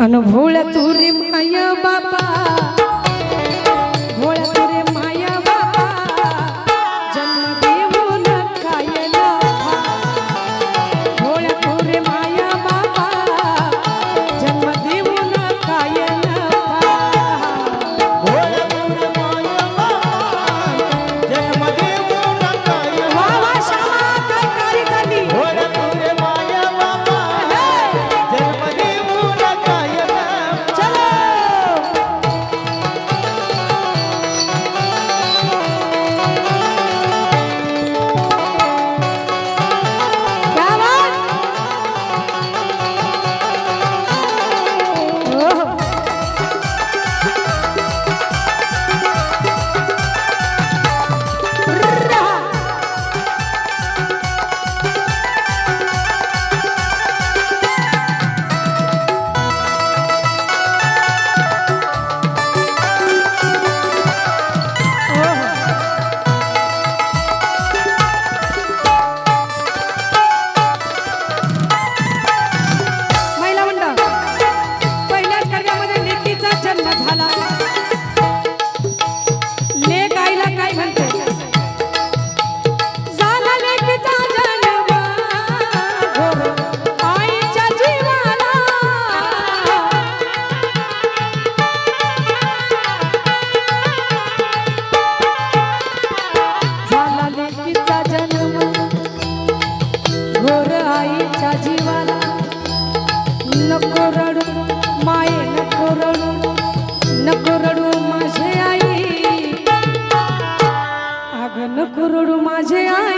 अनुभवल्या तुरी माया बाबा भोळ्या तुरे माया बाबा जन्म देऊन काय नफा भोळ्या तुरे माया बाबा जन्म देऊन काय नफा भोळ्या तुरे माया बाबा जन्म देऊन काय वा वा श्यामा काय कार्य करली भोळ्या तुरे माया बाबा जन्म देऊन काय चलो क्या बात ओहो महिला मंडळ पहिल्याच कडव्यामध्ये लेकीचा जन्म झाला लेक आईला काय म्हणते झाला लेकीचा जन्म घोर आईच्या जीवाला झाला लेकीचा जन्म घोर आईच्या जीवाला नको रडू माये नको रडू माझे आई अग नको रडू माझे आई